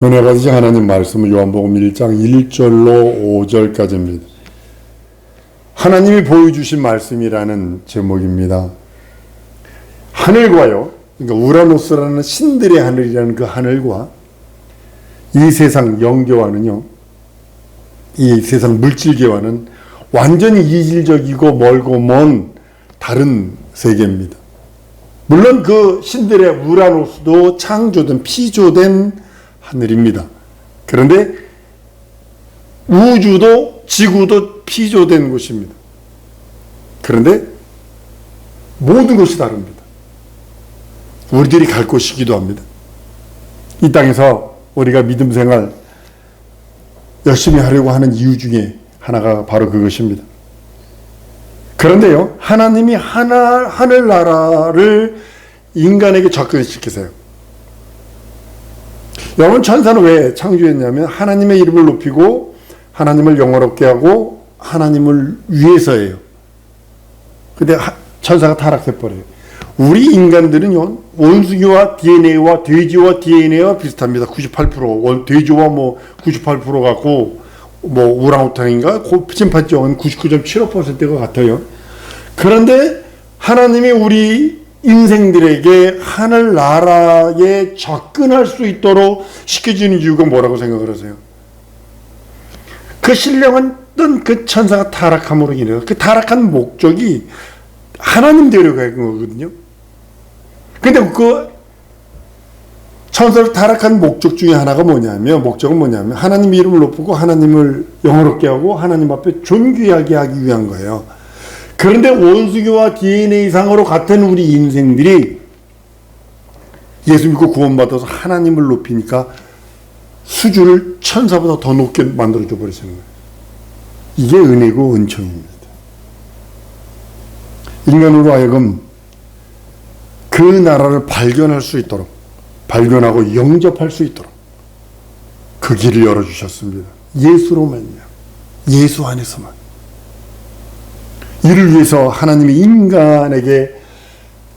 은혜가 되신 하나님 말씀은 요한복음 1장 1절로 5절까지입니다. 하나님이 보여주신 말씀이라는 제목입니다. 하늘과요, 그러니까 우라노스라는 신들의 하늘이라는 그 하늘과 이 세상 영계와는요, 이 세상 물질계와는 완전히 이질적이고 멀고 먼 다른 세계입니다. 물론 그 신들의 우라노스도 창조된 피조된 하늘입니다. 그런데 우주도 지구도 피조된 곳입니다. 그런데 모든 것이 다릅니다. 우리들이 갈 곳이기도 합니다. 이 땅에서 우리가 믿음 생활 열심히 하려고 하는 이유 중에 하나가 바로 그것입니다. 그런데요, 하나님이 하늘나라를 인간에게 접근시키세요. 여러분, 천사는 왜 창조했냐면 하나님의 이름을 높이고 하나님을 영화롭게 하고 하나님을 위해서예요. 근데 천사가 타락해버려요. 우리 인간들은요, 원숭이와 DNA와 돼지와 DNA와 비슷합니다. 98%. 돼지와 98% 같고, 우랑우탕인가? 침판지와는 99.75%가 같아요. 그런데 하나님이 우리 인생들에게 하늘나라에 접근할 수 있도록 시켜주는 이유가 뭐라고 생각을 하세요? 그 신령했던 그 천사가 타락함으로 인해서 그 타락한 목적이 하나님 데려가는 거거든요. 근데 그 천사를 타락한 목적은 뭐냐면 하나님 이름을 높이고 하나님을 영화롭게 하고 하나님 앞에 존귀하게 하기 위한 거예요. 그런데 원숭이와 DNA상으로 같은 우리 인생들이 예수 믿고 구원받아서 하나님을 높이니까 수준을 천사보다 더 높게 만들어줘 버리시는 거예요. 이게 은혜고 은총입니다. 인간으로 하여금 그 나라를 발견할 수 있도록, 발견하고 영접할 수 있도록 그 길을 열어주셨습니다. 예수로만요. 예수 안에서만. 이를 위해서 하나님이 인간에게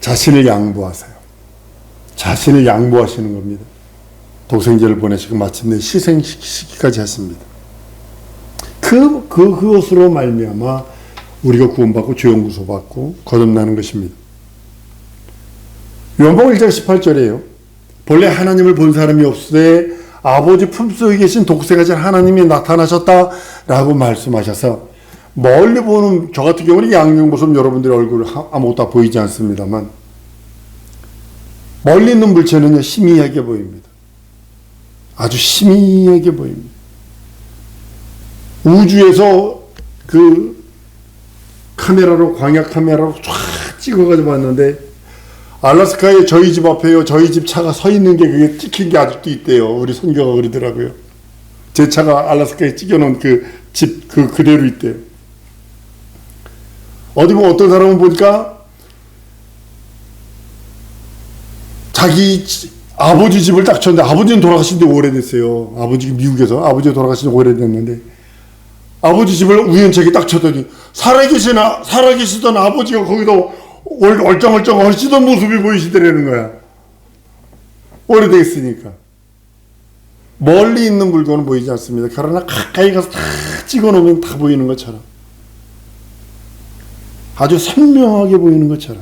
자신을 양보하세요. 자신을 양보하시는 겁니다. 독생자를 보내시고 마침내 희생시키기까지 했습니다. 그것으로 말미암아 우리가 구원받고 죄용구소 받고 거듭나는 것입니다. 요한복음 1장 18절이에요. 본래 하나님을 본 사람이 없으되 아버지 품속에 계신 독생자신 하나님이 나타나셨다라고 말씀하셔서 멀리 보는 저 같은 경우는 양녕 보시면 여러분들의 얼굴 아무것도 다 보이지 않습니다만 멀리 있는 물체는요 희미하게 보입니다. 아주 희미하게 보입니다. 우주에서 그 카메라로 광학 카메라로 쫙 찍어가지고 봤는데 알래스카에 저희 집 앞에요. 저희 집 차가 서 있는 게 그게 찍힌 게 아직도 있대요. 우리 선교가 그러더라고요. 제 차가 알래스카에 찍어놓은 그 집 그대로 있대요. 어디 보면 어떤 사람은 보니까 자기 아버지 집을 딱 쳤는데 아버지는 돌아가신 지 오래됐어요. 아버지가 미국에서 아버지가 돌아가신 지 오래됐는데 아버지 집을 우연찮게 딱 쳤더니 살아계시던 아버지가 거기다 얼쩡얼쩡 하시던 모습이 보이시더라는 거야. 오래됐으니까. 멀리 있는 물건은 보이지 않습니다. 그러나 가까이 가서 다 찍어놓으면 다 보이는 것처럼. 아주 선명하게 보이는 것처럼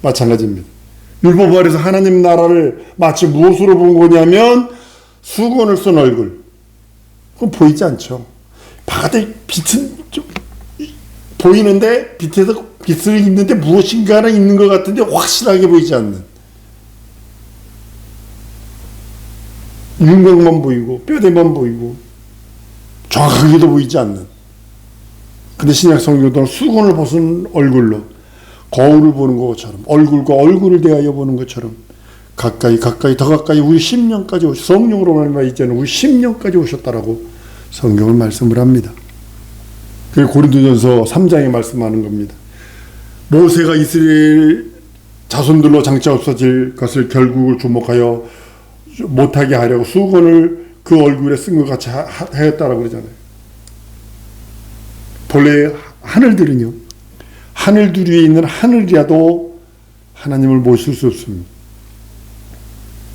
마찬가지입니다. 율법 아래서 하나님 나라를 마치 무엇으로 본 거냐면 수건을 쓴 얼굴. 그건 보이지 않죠. 바깥에 빛은 좀 보이는데 빛에서 빛을 있는데 무엇인가는 있는 것 같은데 확실하게 보이지 않는 윤곽만 보이고 뼈대만 보이고 정확하게도 보이지 않는. 근데 신약 성경도 수건을 벗은 얼굴로 거울을 보는 것처럼 얼굴과 얼굴을 대하여 보는 것처럼 가까이 더 가까이 우리 10년까지 성령으로 말미암아 이제는 우리 10년까지 오셨다라고 성경은 말씀을 합니다. 그게 고린도전서 3장에 말씀하는 겁니다. 모세가 이스라엘 자손들로 장차 없어질 것을 결국을 주목하여 못하게 하려고 수건을 그 얼굴에 쓴 것 같이 하였다라고 그러잖아요. 본래 하늘들은요, 하늘들 위에 있는 하늘이라도 하나님을 모실 수 없습니다.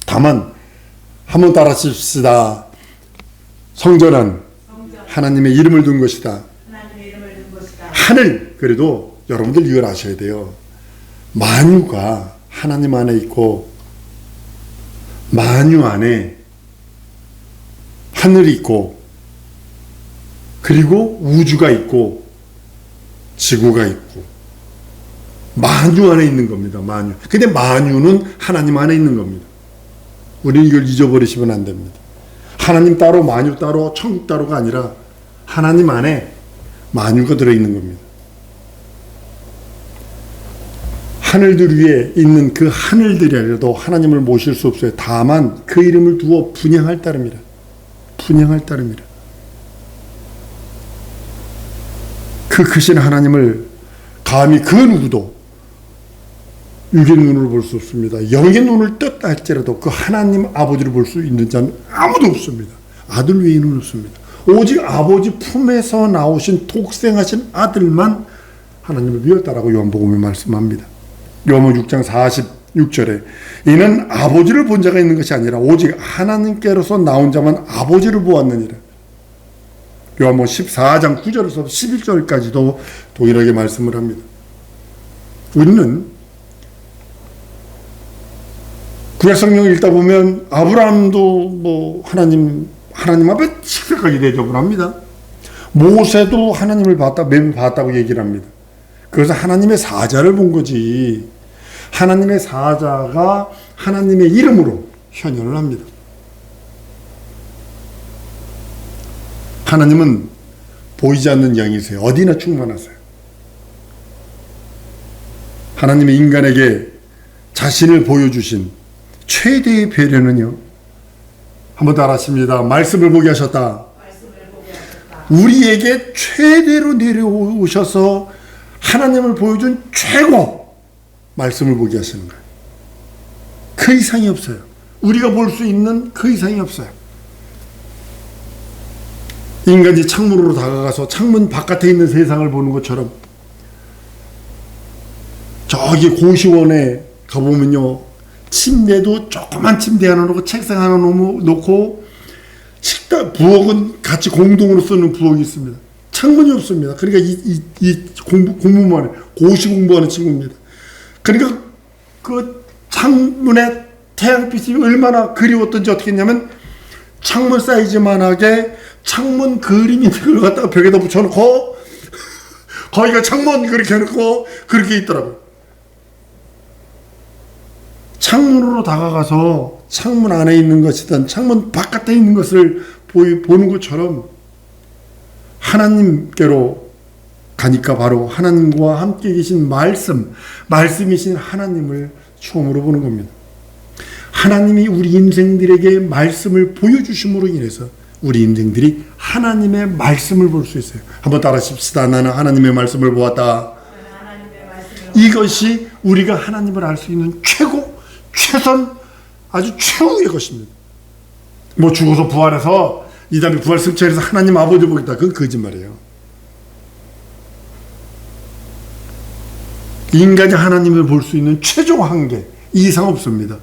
다만 한번 따라하십시다. 성전은 하나님의 이름을 둔 것이다. 하늘, 그래도 여러분들 이걸 아셔야 돼요. 만유가 하나님 안에 있고 만유 안에 하늘이 있고 그리고 우주가 있고 지구가 있고 만유 안에 있는 겁니다. 만유. 근데 만유는 하나님 안에 있는 겁니다. 우리는 이걸 잊어버리시면 안 됩니다. 하나님 따로 만유 따로 천국 따로가 아니라 하나님 안에 만유가 들어있는 겁니다. 하늘들 위에 있는 그 하늘들이라도 하나님을 모실 수 없어요. 다만 그 이름을 두어 분양할 따름이라. 분양할 따름이라. 그 크신 하나님을 감히 그 누구도 육의 눈으로 볼 수 없습니다. 영의 눈을 떴다 할지라도 그 하나님 아버지를 볼 수 있는 자는 아무도 없습니다. 아들 외에는 없습니다. 오직 아버지 품에서 나오신 독생하신 아들만 하나님을 비웠다라고 요한복음에 말씀합니다. 요한복음 6장 46절에 이는 아버지를 본 자가 있는 것이 아니라 오직 하나님께로서 나온 자만 아버지를 보았느니라. 요한복음 14장 9절에서 11절까지도 동일하게 말씀을 합니다. 우리는 구약 성경을 읽다 보면 아브라함도 뭐 하나님 앞에 식사까지 대접을 합니다. 모세도 하나님을 매번 봤다고 얘기를 합니다. 그래서 하나님의 사자를 본 거지. 하나님의 사자가 하나님의 이름으로 현현을 합니다. 하나님은 보이지 않는 영이세요. 어디나 충만하세요. 하나님의 인간에게 자신을 보여주신 최대의 배려는요. 한번 따라하십니다. 말씀을 보게 하셨다. 우리에게 최대로 내려오셔서 하나님을 보여준 최고 말씀을 보게 하시는 거예요. 그 이상이 없어요. 우리가 볼 수 있는 그 이상이 없어요. 인간이 창문으로 다가가서 창문 바깥에 있는 세상을 보는 것처럼 저기 고시원에 가보면요. 침대도 조그만 침대 하나 놓고 책상 하나 놓고 식당 부엌은 같이 공동으로 쓰는 부엌이 있습니다. 창문이 없습니다. 그러니까 이 공부만 해. 고시 공부하는 친구입니다. 그러니까 그 창문에 태양빛이 얼마나 그리웠던지 어떻게 했냐면 창문 사이즈만하게 창문 그림이 그걸 갖다가 벽에다 붙여놓고 거기가 창문 그렇게 해놓고 그렇게 있더라고요. 창문으로 다가가서 창문 안에 있는 것이든 창문 바깥에 있는 것을 보는 것처럼 하나님께로 가니까 바로 하나님과 함께 계신 말씀이신 하나님을 처음으로 보는 겁니다. 하나님이 우리 인생들에게 말씀을 보여주심으로 인해서 우리 인생들이 하나님의 말씀을 볼 수 있어요. 한번 따라하십시다. 나는 하나님의 말씀을 보았다. 이것이 우리가 하나님을 알 수 있는 최선, 아주 최후의 것입니다. 뭐 죽어서 부활해서 이 다음에 부활 승천해서 하나님 아버지 보겠다. 그건 거짓말이에요. 인간이 하나님을 볼 수 있는 최종 한계 이상 없습니다.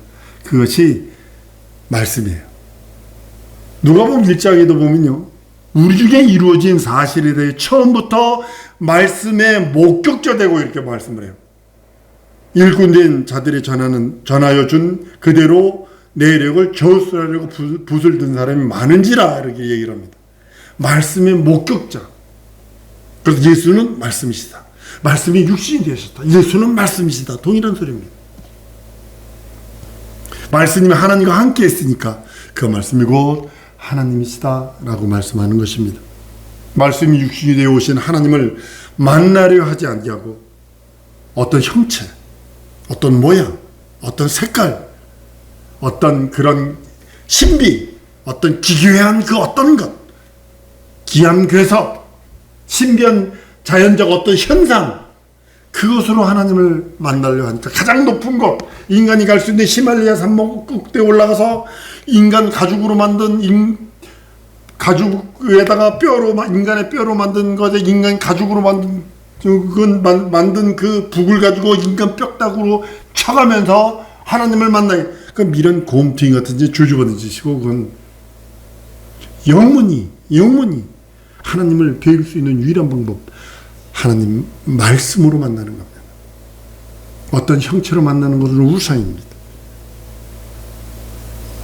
그것이 말씀이에요. 누가복음 1장에도 보면요. 우리 중에 이루어진 사실에 대해 처음부터 말씀의 목격자 되고 이렇게 말씀을 해요. 일꾼된 자들이 전하여 준 그대로 내력을 저술하려고 붓을 든 사람이 많은지라 이렇게 얘기를 합니다. 말씀의 목격자. 그래서 예수는 말씀이시다. 말씀이 육신이 되셨다. 예수는 말씀이시다. 동일한 소리입니다. 말씀이 하나님과 함께 했으니까 그 말씀이 곧 하나님이시다 라고 말씀하는 것입니다. 말씀이 육신이 되어 오신 하나님을 만나려 하지 아니하고 어떤 형체, 어떤 모양, 어떤 색깔, 어떤 그런 신비, 어떤 기괴한 그 어떤 것, 기암 괴석, 신비한 자연적 어떤 현상, 그것으로 하나님을 만나려 하니까 가장 높은 곳, 인간이 갈 수 있는 히말라야 산목 꼭대에 올라가서 인간 가죽으로 만든 가죽에다가 인간의 뼈로 만든 것에 인간 가죽으로 만든 그 북을 가지고 인간 뼈다구로 쳐가면서 하나님을 만나게. 그럼 이런 곰퉁이 같은 짓, 주주받은 짓이고, 그건 영원히 하나님을 배울 수 있는 유일한 방법, 하나님 말씀으로 만나는 겁니다. 어떤 형체로 만나는 것은 우상입니다.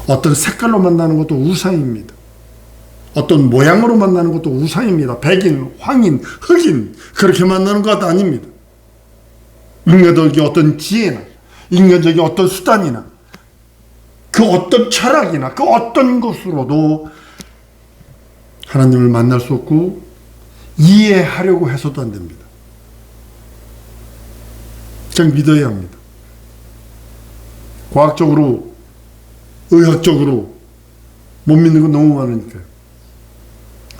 어떤 색깔로 만나는 것도 우상입니다. 어떤 모양으로 만나는 것도 우상입니다. 백인, 황인, 흑인 그렇게 만나는 것 아닙니다. 인간적인 어떤 지혜나 인간적인 어떤 수단이나 그 어떤 철학이나 그 어떤 것으로도 하나님을 만날 수 없고 이해하려고 해서도 안 됩니다. 그냥 믿어야 합니다. 과학적으로, 의학적으로 못 믿는 건 너무 많으니까요.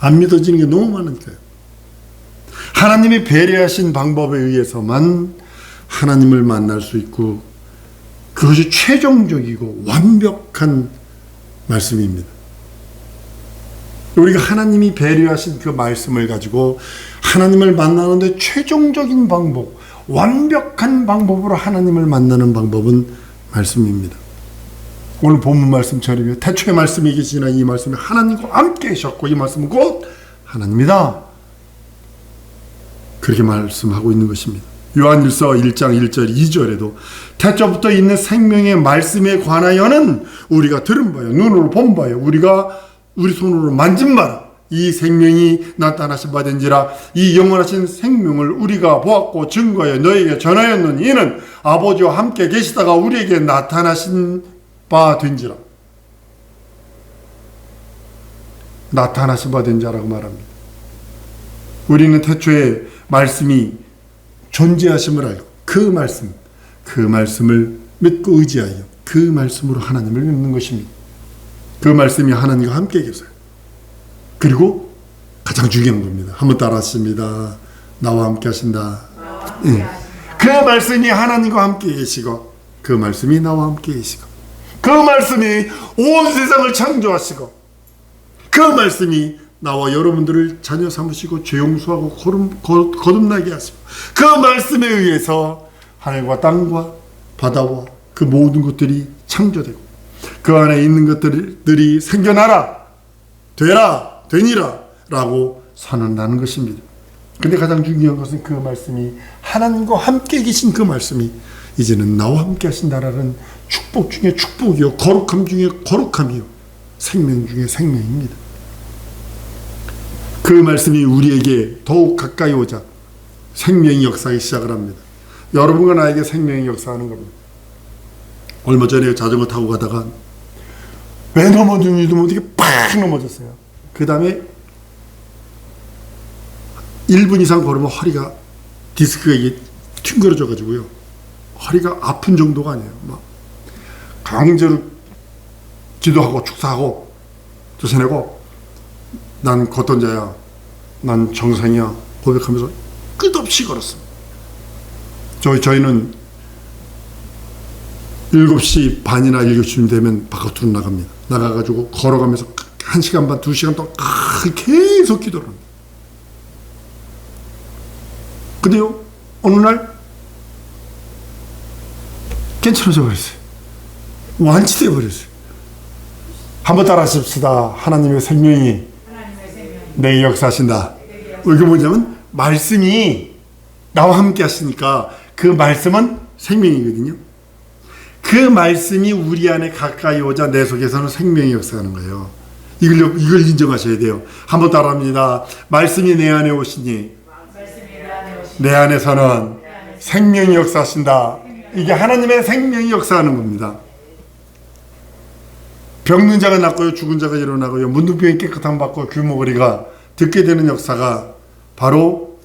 안 믿어지는 게 너무 많으니까요. 하나님이 배려하신 방법에 의해서만 하나님을 만날 수 있고, 그것이 최종적이고 완벽한 말씀입니다. 우리가 하나님이 배려하신 그 말씀을 가지고 하나님을 만나는데 최종적인 방법, 완벽한 방법으로 하나님을 만나는 방법은 말씀입니다. 오늘 본문 말씀처럼 태초에 말씀이 계시나 이 말씀이 하나님과 함께 계셨고 이 말씀은 곧 하나님이다. 그렇게 말씀하고 있는 것입니다. 요한일서 1장 1절 2절에도 태초부터 있는 생명의 말씀에 관하여는 우리가 들은 바요 눈으로 본 바요 우리 손으로 만진 바라. 이 생명이 나타나신 바 된지라. 이 영원하신 생명을 우리가 보았고 증거하여 너에게 전하였느니 이는 아버지와 함께 계시다가 우리에게 나타나신 바 된지라. 나타나신 바 된 자라고 말합니다. 우리는 태초에 말씀이 존재하심을 알고 그 말씀을 믿고 의지하여 그 말씀으로 하나님을 믿는 것입니다. 그 말씀이 하나님과 함께 계세요. 그리고 가장 중요한 겁니다. 한번 따라하십니다. 나와 함께 하신다. 그 말씀이 하나님과 함께 계시고 그 말씀이 나와 함께 계시고 그 말씀이 온 세상을 창조하시고 그 말씀이 나와 여러분들을 자녀 삼으시고 죄 용서하고 거듭나게 하시고 그 말씀에 의해서 하늘과 땅과 바다와 그 모든 것들이 창조되고 그 안에 있는 것들이 생겨나라, 되라, 되니라 라고 선언하는 것입니다. 근데 가장 중요한 것은 그 말씀이 하나님과 함께 계신 그 말씀이 이제는 나와 함께 하신다라는 축복 중에 축복이요 거룩함 중에 거룩함이요 생명 중에 생명입니다. 그 말씀이 우리에게 더욱 가까이 오자 생명이 역사하기 시작을 합니다. 여러분과 나에게 생명이 역사하는 겁니다. 얼마 전에 자전거 타고 가다가 왜 넘어지는지도 모르게 팍 넘어졌어요. 그 다음에 1분 이상 걸으면 허리가 디스크가 이게 튕겨져 가지고요 허리가 아픈 정도가 아니에요. 막 강제로 기도하고 축사하고 쫓아내고 난 걷던 자야, 난 정상이야 고백하면서 끝없이 걸었습니다. 저희는 7시 반이나 7시쯤 되면 바깥으로 나갑니다. 나가가지고 걸어가면서 1시간 반, 2시간 동안 계속 기도를 합니다. 근데요, 어느 날 괜찮아져 버렸어요. 완치되어 버렸어요. 한번 따라 하십시다. 하나님의 생명이 내게 역사하신다. 이게 뭐냐면 말씀이 나와 함께 하시니까 그 말씀은 생명이거든요. 그 말씀이 우리 안에 가까이 오자 내 속에서는 생명이 역사하는 거예요. 이걸 인정하셔야 돼요. 한번 따라합니다. 말씀이 내 안에 오시니 내 안에서는 생명이 역사하신다. 이게 하나님의 생명이 역사하는 겁니다. 병든 자가 낫고요, 죽은 자가 일어나고요, 문둥병이 깨끗함 받고 귀머거리가 듣게 되는 역사가 바로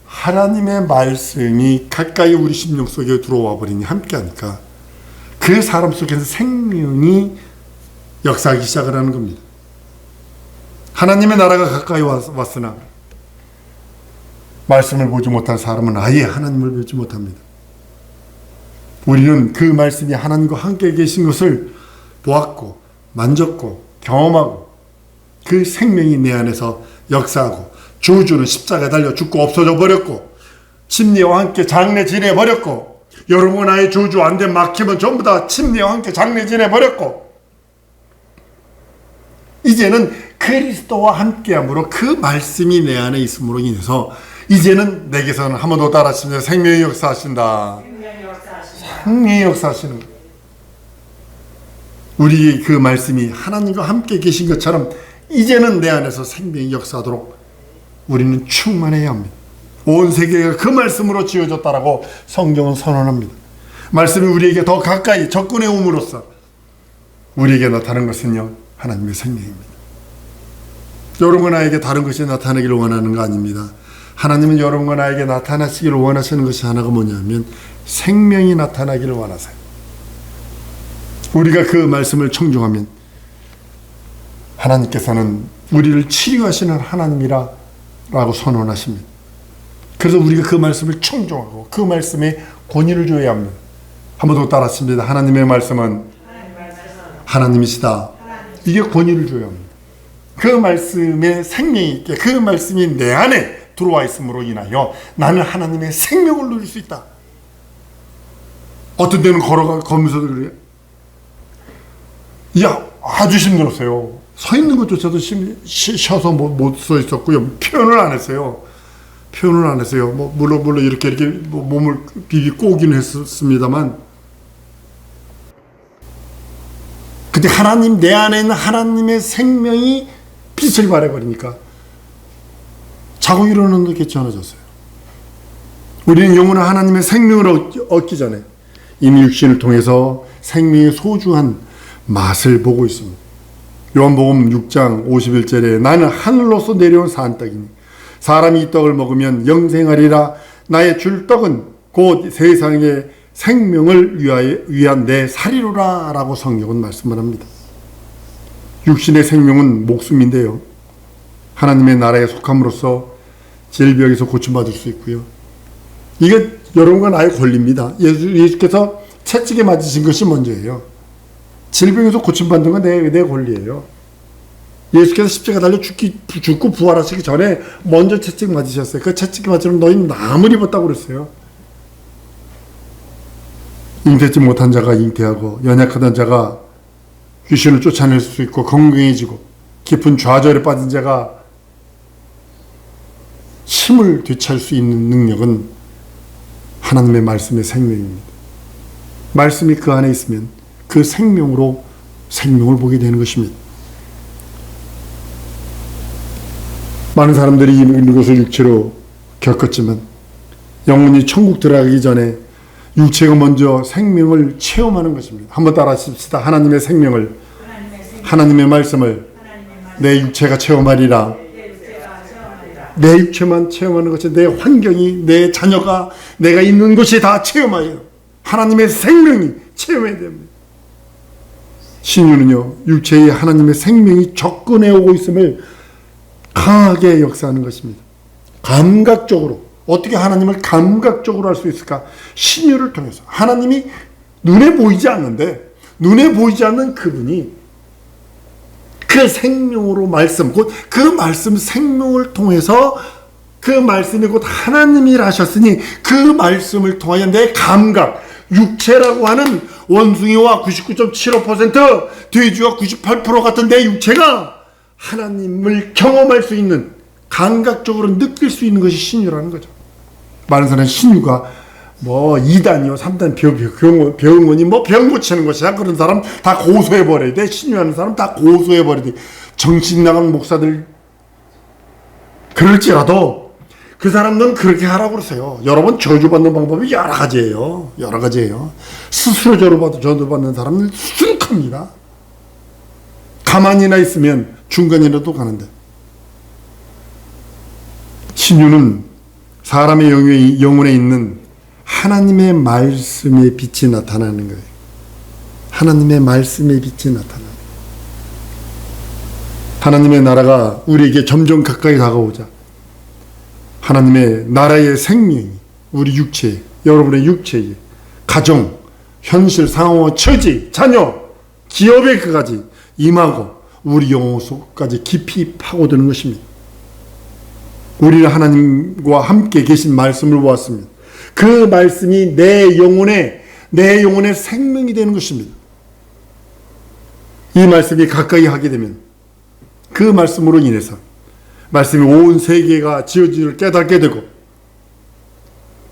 하나님의 말씀이 가까이 우리 심령 속에 들어와 버리니 함께하니까 그 사람 속에서 생명이 역사하기 시작을 하는 겁니다. 하나님의 나라가 가까이 왔으나 말씀을 보지 못한 사람은 아예 하나님을 보지 못합니다. 우리는 그 말씀이 하나님과 함께 계신 것을 보았고 만졌고 경험하고 그 생명이 내 안에서 역사하고 주주는 십자가에 달려 죽고 없어져 버렸고 심리와 함께 장례 지내 버렸고 여러분 나의 저주 안 돼 막히면 전부 다 침례와 함께 장례 지내버렸고, 이제는 그리스도와 함께함으로 그 말씀이 내 안에 있음으로 인해서 이제는 내게서는 한 번 더 따라하시면 생명의 역사하신다. 생명의 역사하시는 거예요. 우리 그 말씀이 하나님과 함께 계신 것처럼 이제는 내 안에서 생명이 역사하도록 우리는 충만해야 합니다. 온 세계가 그 말씀으로 지어졌다라고 성경은 선언합니다. 말씀이 우리에게 더 가까이 접근해 옴으로써 우리에게 나타나는 것은요, 하나님의 생명입니다. 여러분과 나에게 다른 것이 나타나기를 원하는 거 아닙니다. 하나님은 여러분과 나에게 나타나시기를 원하시는 것이 하나가 뭐냐면 생명이 나타나기를 원하세요. 우리가 그 말씀을 청종하면 하나님께서는 우리를 치료하시는 하나님이라고 선언하십니다. 그래서 우리가 그 말씀을 청종하고 그 말씀에 권위를 줘야 합니다. 한 번 더 따라했습니다. 하나님의 말씀은 하나님이시다. 이게 권위를 줘야 합니다. 그 말씀에 생명이 있게 그 말씀이 내 안에 들어와 있음으로 인하여 나는 하나님의 생명을 누릴 수 있다. 어떤 때는 걸으면서도 그래요. 야, 아주 힘들었어요. 서 있는 것조차도 쉬어서 못 서 있었고요. 표현을 안 했어요. 물론 이렇게 몸을 비비 꼬기는 했습니다만, 근데 내 안에 있는 하나님의 생명이 빛을 발해버리니까 자고 일어나는 게 괜찮아졌어요. 우리는 영원한 하나님의 생명을 얻기 전에 이미 육신을 통해서 생명의 소중한 맛을 보고 있습니다. 요한복음 6장 51절에 나는 하늘로서 내려온 산떡이니 사람이 이 떡을 먹으면 영생하리라. 나의 줄 떡은 곧 세상의 생명을 위한 내 살이로라 라고 성경은 말씀을 합니다. 육신의 생명은 목숨인데요, 하나님의 나라에 속함으로써 질병에서 고침받을 수 있고요. 이게 여러분과 나의 권리입니다. 예수께서 채찍에 맞으신 것이 먼저예요. 질병에서 고침받는 건 내 권리예요. 예수께서 십자가 달려 죽고 부활하시기 전에 먼저 채찍 맞으셨어요. 그 채찍 맞으면 너희 남을 입었다고 그랬어요. 잉태치 못한 자가 잉태하고 연약하던 자가 귀신을 쫓아낼 수 있고 건강해지고 깊은 좌절에 빠진 자가 힘을 되찾을 수 있는 능력은 하나님의 말씀의 생명입니다. 말씀이 그 안에 있으면 그 생명으로 생명을 보게 되는 것입니다. 많은 사람들이 이것을 육체로 겪었지만 영혼이 천국 들어가기 전에 육체가 먼저 생명을 체험하는 것입니다. 한번 따라 하십시다. 하나님의 생명을, 하나님의 말씀을 내 육체가 체험하리라. 내 육체만 체험하는 것이 내 환경이, 내 자녀가, 내가 있는 곳이 다 체험하여 하나님의 생명이 체험해야 됩니다. 신유는요, 육체에 하나님의 생명이 접근해 오고 있음을 강하게 역사하는 것입니다. 감각적으로. 어떻게 하나님을 감각적으로 알 수 있을까? 신유를 통해서. 하나님이 눈에 보이지 않는데, 눈에 보이지 않는 그분이 그 생명으로 말씀, 곧 그 말씀 생명을 통해서 그 말씀이 곧 하나님이라 하셨으니 그 말씀을 통하여 내 감각, 육체라고 하는 원숭이와 99.75%, 돼지와 98% 같은 내 육체가 하나님을 경험할 수 있는, 감각적으로 느낄 수 있는 것이 신유라는 거죠. 많은 사람은 신유가 2단이요 3단 배운 거니 병 고치는 것이야. 그런 사람 다 고소해버려야 돼. 신유하는 사람 다 고소해버려야 돼. 정신 나간 목사들 그럴지라도 그 사람들은 그렇게 하라고 그러세요. 여러분, 저주받는 방법이 여러 가지예요. 스스로 저주받는 사람은 수룩합니다. 가만히나 있으면 중간이라도 가는데, 신유는 사람의 영혼에 있는 하나님의 말씀의 빛이 나타나는 거예요. 하나님의 말씀의 빛이 나타나는 거예요. 하나님의 나라가 우리에게 점점 가까이 다가오자 하나님의 나라의 생명이 우리 육체, 여러분의 육체에, 가정, 현실, 상황, 처지, 자녀, 기업에 그까지 임하고 우리 영혼 속까지 깊이 파고드는 것입니다. 우리는 하나님과 함께 계신 말씀을 보았습니다. 그 말씀이 내 영혼의 생명이 되는 것입니다. 이 말씀이 가까이 하게 되면 그 말씀으로 인해서 말씀이 온 세계가 지어지를 깨닫게 되고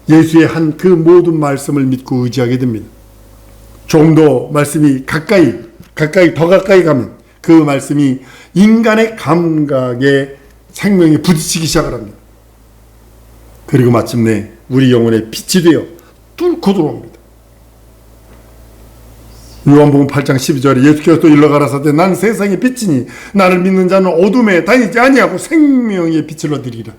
예수의 한 그 모든 말씀을 믿고 의지하게 됩니다. 조금 더 말씀이 더 가까이 가면 그 말씀이 인간의 감각에 생명이 부딪히기 시작을 합니다. 그리고 마침내 우리 영혼의 빛이 되어 뚫고 들어옵니다. 요한복음 8장 12절에 예수께서 또 일러 가라사대 난 세상의 빛이니 나를 믿는 자는 어둠에 다니지 아니하고 생명의 빛을 얻으리라.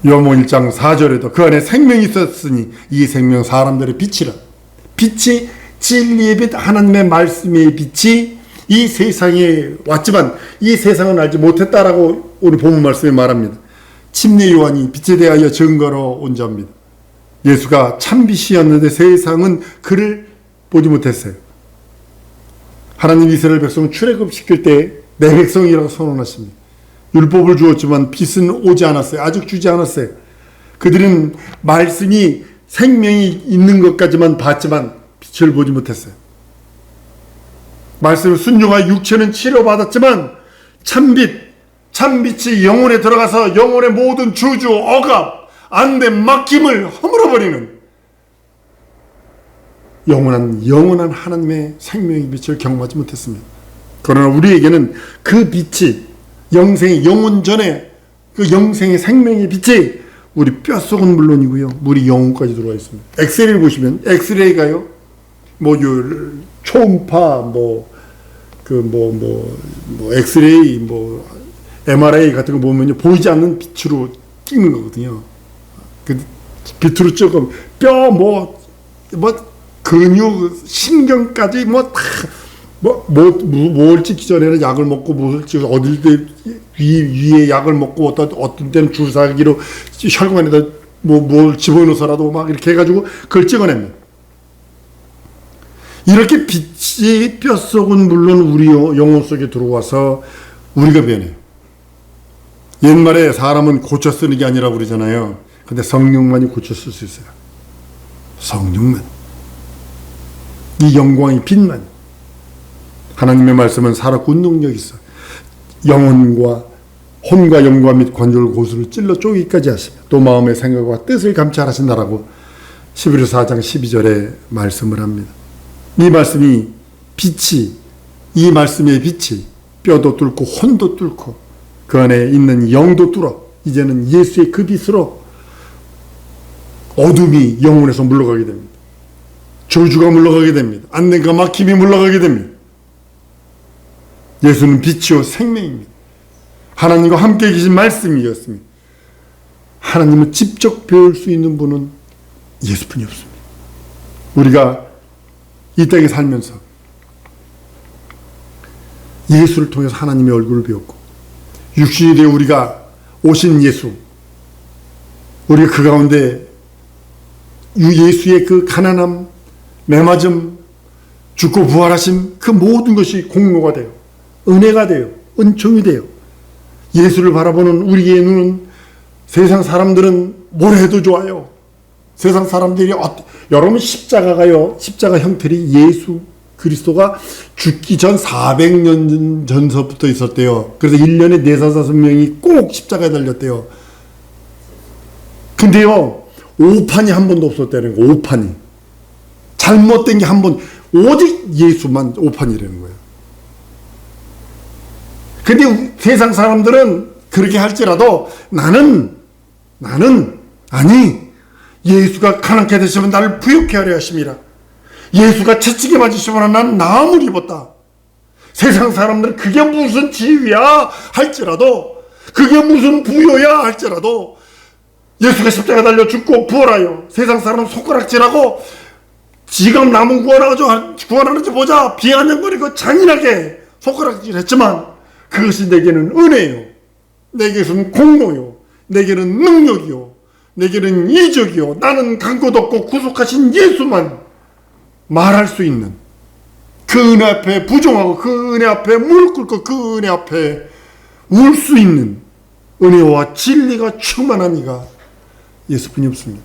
요한복음 1장 4절에도 그 안에 생명이 있었으니 이 생명 사람들의 빛이라. 빛이 진리의 빛 하나님의 말씀의 빛이 이 세상에 왔지만 이 세상은 알지 못했다라고 우리 본문 말씀에 말합니다. 침례 요한이 빛에 대하여 증거로 온 자입니다. 예수가 참빛이었는데 세상은 그를 보지 못했어요. 하나님 이스라엘 백성을 출애굽시킬 때 내 백성이라고 선언하십니다. 율법을 주었지만 빛은 오지 않았어요. 아직 주지 않았어요. 그들은 말씀이 생명이 있는 것까지만 봤지만 빛을 보지 못했어요. 말씀을 순종하여 육체는 치료받았지만 참빛이 영혼에 들어가서 영혼의 모든 주주, 억압, 안됨, 막힘을 허물어버리는 영원한 하나님의 생명의 빛을 경험하지 못했습니다. 그러나 우리에게는 그 빛이 영원 전에 그 영생의 생명의 빛이 우리 뼛속은 물론이고요. 우리 영혼까지 들어와 있습니다. 엑스레이를 보시면 엑스레이가요. 초음파 엑스레이 MRI 같은 거 보면요. 보이지 않는 빛으로 찍는 거거든요. 그 빛으로 조금 근육, 신경까지 뭘 찍기 전에는 약을 먹고 어딜 때 위에 약을 먹고 어떤 때는 주사기로 혈관에다 뭘 집어넣어서라도 막 이렇게 해가지고 그걸 찍어냅니다. 이렇게 빛이 뼛속은 물론 우리 영혼 속에 들어와서 우리가 변해요. 옛말에 사람은 고쳐 쓰는 게 아니라 그러잖아요. 근데 성령만이 고쳐 쓸 수 있어요. 성령만. 이 영광의 빛만. 하나님의 말씀은 살았고 운동력이 있어. 혼과 영과 및 관절 고수를 찔러 쪼개기까지 하시며 또 마음의 생각과 뜻을 감찰하신다라고 11서 4장 12절에 말씀을 합니다. 이 말씀의 빛이 뼈도 뚫고 혼도 뚫고 그 안에 있는 영도 뚫어 이제는 예수의 그 빛으로 어둠이 영혼에서 물러가게 됩니다. 저주가 물러가게 됩니다. 안됨과 막힘이 물러가게 됩니다. 예수는 빛이요 생명입니다. 하나님과 함께 계신 말씀이었습니다. 하나님을 직접 배울 수 있는 분은 예수뿐이 없습니다. 우리가 이 땅에 살면서 예수를 통해서 하나님의 얼굴을 배웠고 육신이 되어 우리가 오신 예수, 우리가 그 가운데 예수의 그 가난함, 매맞음, 죽고 부활하심 그 모든 것이 공로가 돼요. 은혜가 돼요. 은총이 돼요. 예수를 바라보는 우리의 눈은 세상 사람들은 뭘 해도 좋아요. 세상 사람들이 여러분 십자가 형틀이 예수 그리스도가 죽기 전 400년 전서부터 있었대요. 그래서 1년에 4~5명이 꼭 십자가에 달렸대요. 근데요, 오판이 한 번도 없었다는 거예요. 오판이. 잘못된 게 한 번, 오직 예수만 오판이라는 거예요. 근데 세상 사람들은 그렇게 할지라도 나는 아니 예수가 가난케 되시면 나를 부유케 하려 하심이라. 예수가 채찍에 맞으시면 난 나음을 입었다. 세상 사람들은 그게 무슨 지위야 할지라도 그게 무슨 부여야 할지라도 예수가 십자가에 달려 죽고 부활하여 세상 사람은 손가락질하고 지금 남은 구원하는지 보자 비아냥거리고 잔인하게 손가락질했지만 그것이 내게는 은혜요, 내게는 공로요, 내게는 능력이요, 내게는 이적이요. 나는 간 것 없고 구속하신 예수만 말할 수 있는 그 은혜 앞에 부정하고 그 은혜 앞에 무릎 꿇고 그 은혜 앞에 울 수 있는 은혜와 진리가 충만한 이가 예수뿐이 없습니다.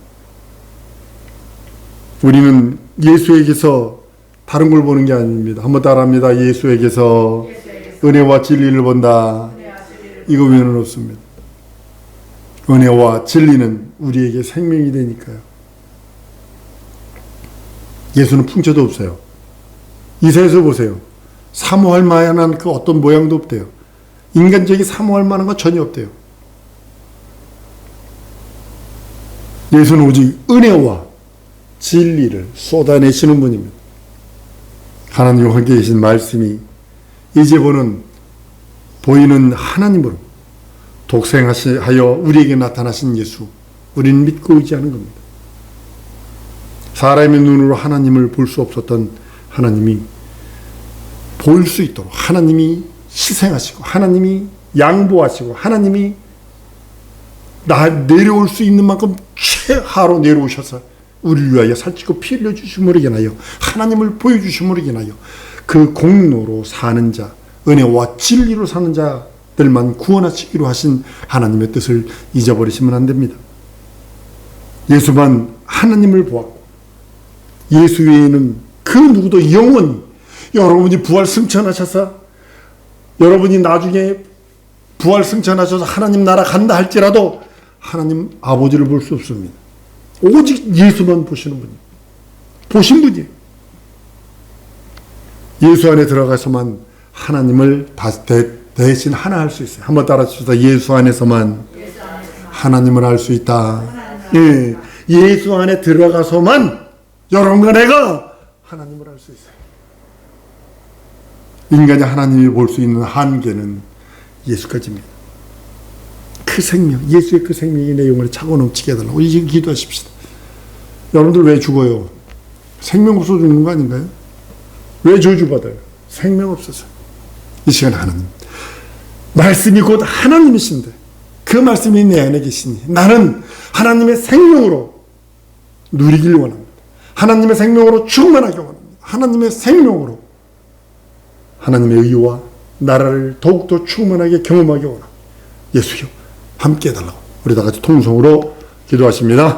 우리는 예수에게서 다른 걸 보는 게 아닙니다. 한번 따라합니다. 예수에게서 은혜와 진리를 본다. 이거 외에는 없습니다. 은혜와 진리는 우리에게 생명이 되니까요. 예수는 풍채도 없어요. 이사야서 보세요. 사모할 만한 그 어떤 모양도 없대요. 인간적이 사모할 만한 건 전혀 없대요. 예수는 오직 은혜와 진리를 쏟아내시는 분입니다. 하나님과 함께 계신 말씀이 이제 보이는 하나님으로 독생하여 우리에게 나타나신 예수, 우리는 믿고 의지하는 겁니다. 사람의 눈으로 하나님을 볼 수 없었던 하나님이 볼 수 있도록 하나님이 희생하시고 하나님이 양보하시고 하나님이 내려올 수 있는 만큼 최하로 내려오셔서 우리를 위하여 살찌고 피 흘려주심으로 인하여 하나님을 보여주심으로 인하여 그 공로로 사는 자, 은혜와 진리로 사는 자들만 구원하시기로 하신 하나님의 뜻을 잊어버리시면 안 됩니다. 예수만 하나님을 보았고 예수 외에는 그 누구도 영원히 여러분이 부활 승천하셔서 여러분이 나중에 부활 승천하셔서 하나님 나라 간다 할지라도 하나님 아버지를 볼 수 없습니다. 오직 예수만 보시는 분이에요. 보신 분이에요. 예수 안에 들어가서만 하나님을 대신 하나 할 수 있어요. 한번 따라주시다. 예수 안에서만 하나님을 알 수 있다. 예, 예수 안에 들어가서만 여러분과 내가 하나님을 알 수 있어요. 인간이 하나님을 볼 수 있는 한계는 예수까지입니다. 그 생명, 예수의 그 생명이 내 영혼에 차고 넘치게 해달라고 이제 기도하십시다. 여러분들 왜 죽어요? 생명 없어 죽는 거 아닌가요? 왜 저주받아요? 생명 없어서. 이 시간에 하나님, 말씀이 곧 하나님이신데 그 말씀이 내 안에 계시니 나는 하나님의 생명으로 누리길 원합니다. 하나님의 생명으로 충만하게 원합니다. 하나님의 생명으로 하나님의 의와 나라를 더욱더 충만하게 경험하게 원합니다. 예수여 함께 해달라고 우리 다 같이 통성으로 기도하십니다.